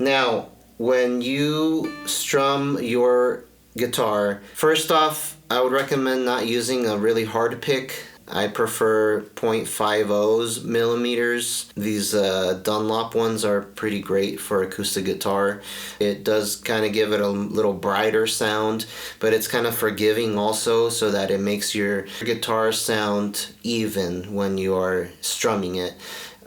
Now, when you strum your guitar, first off, I would recommend not using a really hard pick. I prefer 0.50 millimeters. These Dunlop ones are pretty great for acoustic guitar. It does kind of give it a little brighter sound, but it's kind of forgiving also, so that it makes your guitar sound even when you are strumming it.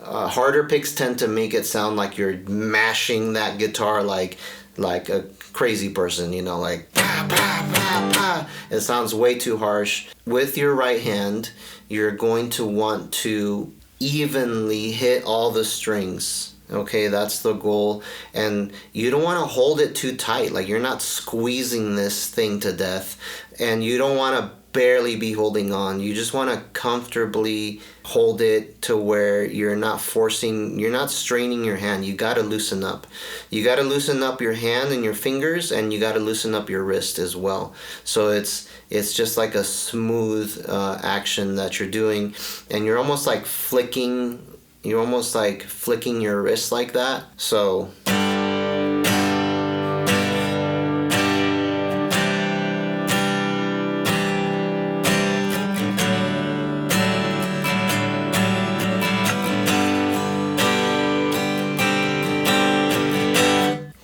Harder picks tend to make it sound like you're mashing that guitar like a crazy person, you know, like bah, bah, bah, bah. It sounds way too harsh. With your right hand, you're going to want to evenly hit all the strings. Okay, that's the goal. And you don't want to hold it too tight. Like, you're not squeezing this thing to death, and you don't want to barely be holding on. You just want to comfortably hold it to where you're not straining your hand. You got to loosen up. You got to loosen up your hand and your fingers, and you got to loosen up your wrist as well. So it's just like a smooth action that you're doing, and you're almost like flicking your wrist like that. So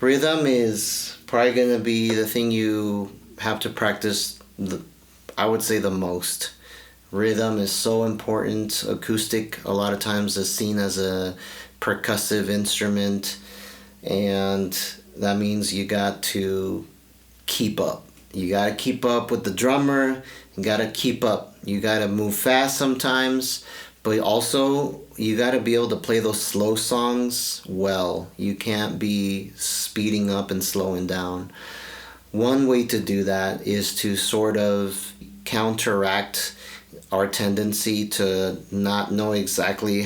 rhythm is probably going to be the thing you have to practice, I would say, the most. Rhythm is so important. Acoustic a lot of times is seen as a percussive instrument, and that means you got to keep up. You got to keep up with the drummer. You got to keep up. You got to move fast sometimes, but also you got to be able to play those slow songs well. You can't be speeding up and slowing down. One way to do that is to sort of counteract our tendency to not know exactly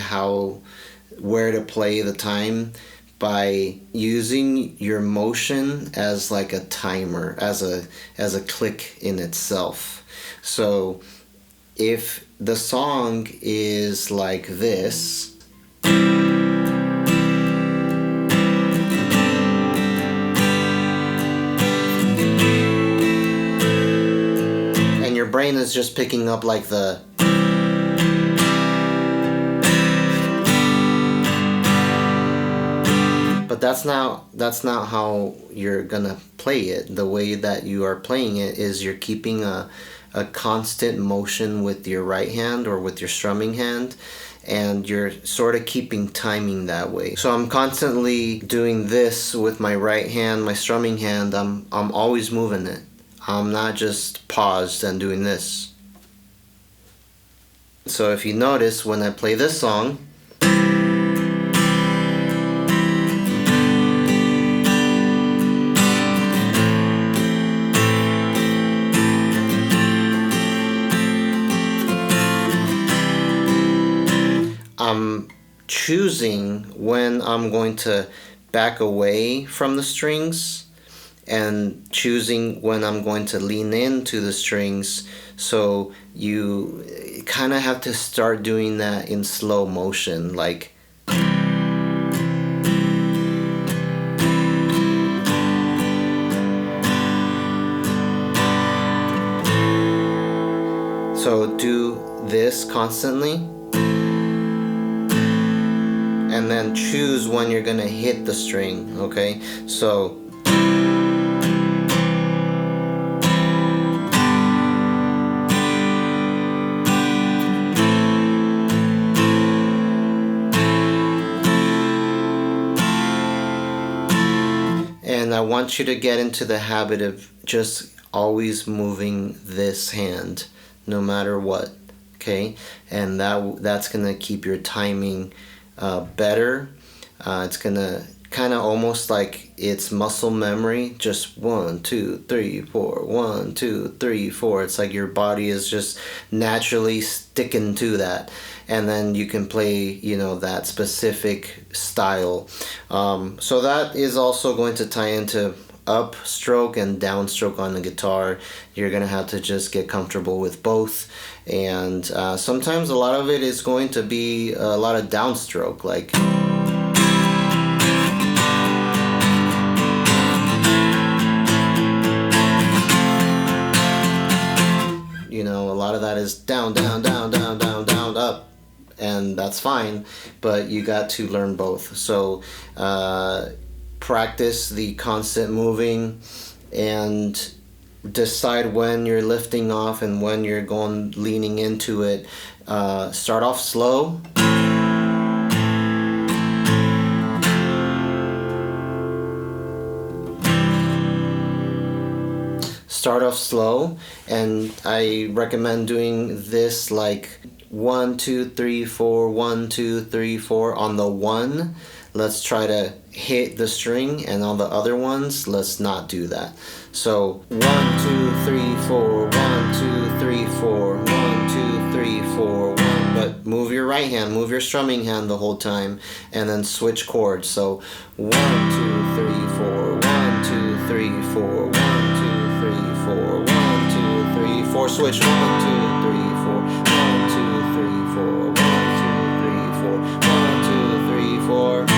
where to play the time by using your motion as like a timer, as a click in itself. So if the song is like this, and your brain is just picking up like the, but that's not how you're gonna play it. The way that you are playing it is you're keeping a constant motion with your right hand or with your strumming hand, and you're sort of keeping timing that way. So I'm constantly doing this with my right hand, my strumming hand. I'm always moving it. I'm not just paused and doing this. So if you notice, when I play this song, I'm choosing when I'm going to back away from the strings and choosing when I'm going to lean into the strings. So you kind of have to start doing that in slow motion, like so do this constantly, and then choose when you're gonna hit the string, okay? So and I want you to get into the habit of just always moving this hand no matter what, okay? And that's gonna keep your timing better. It's gonna kind of almost like it's muscle memory, just 1 2 3 4, 1 2 3 4. It's like your body is just naturally sticking to that, and then you can play, that specific style. So that is also going to tie into upstroke and downstroke on the guitar. You're gonna have to just get comfortable with both, and sometimes a lot of it is going to be a lot of downstroke, like as down, down, down, down, down, down, up, and that's fine, but you got to learn both. So practice the constant moving and decide when you're lifting off and when you're going leaning into it. Start off slow. Start off slow, and I recommend doing this like 1 2 3 4 1 2 3 4 on the one. Let's try to hit the string, and on the other ones let's not do that. So 1 2 3 4 1 2 3 4 1 2 3 4 1, but move your right hand, move your strumming hand the whole time, and then switch chords. So 1 2 3 4 1 2 3 4 1 2 3 4 1 2 3 4, switch 1 2 3 4 1 2 3 4 1 2 3 4 1 2 3 4 1 2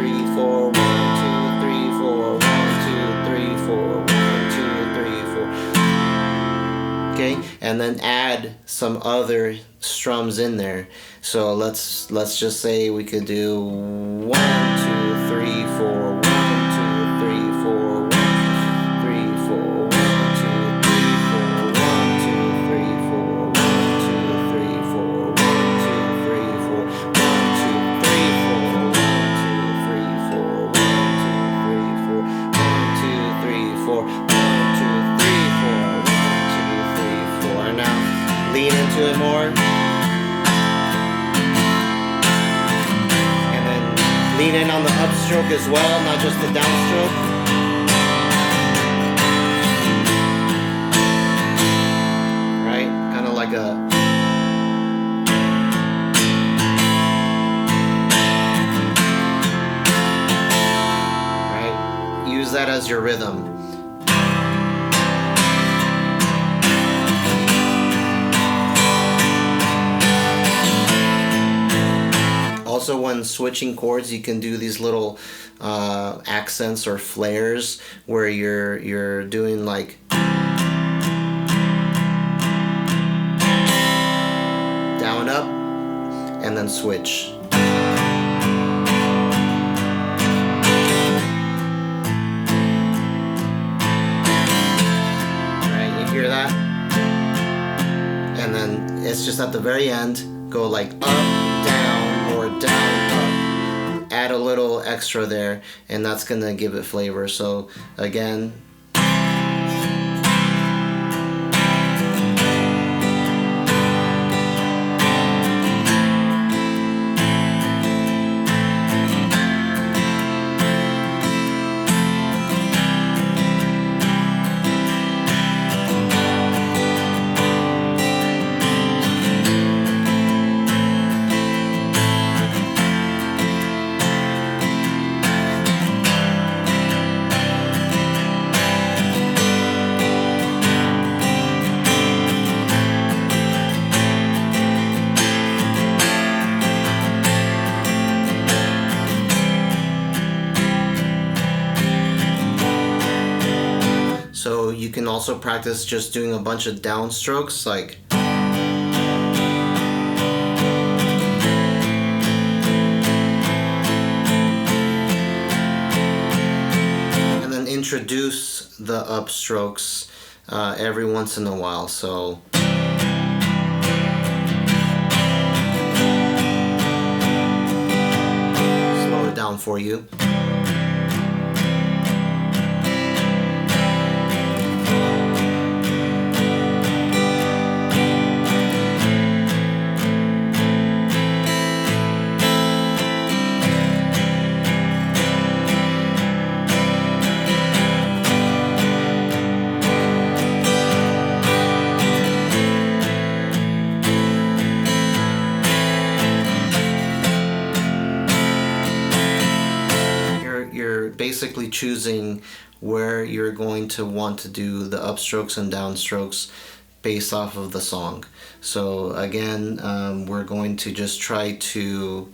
3 4 1 2 3 4 1 2 3 4 1 2 3 4. Okay, and then add some other strums in there. So let's just say we could do 1 2 3 4 1 2 3 4 1 3 4 1 2 3 4 1 2 3 4 1 2 3 4 1 2 3 4 1 2 3 4 1 2 3 4 1 2 3 4 1 2 3 4 1 2 3 4 1 2 3 4. Now lean into it more. Lean in on the upstroke as well, not just the downstroke. Right? Kind of like a... Right? Use that as your rhythm. Also, when switching chords, you can do these little accents or flares where you're doing like down, up, and then switch. Right, you hear that? And then it's just at the very end, go like up, down, or down, up. Add a little extra there, and that's gonna give it flavor. So again, so you can also practice just doing a bunch of downstrokes, like and then introduce the upstrokes every once in a while. So slow it down for you. You're basically choosing where you're going to want to do the upstrokes and downstrokes based off of the song. So again, we're going to just try to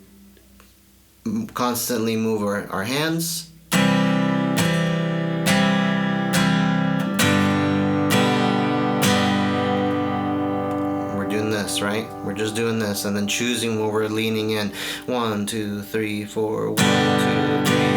constantly move our hands. this, right? We're just doing this and then choosing where we're leaning in. 1, 2, 3, 4, 1, 2, 3.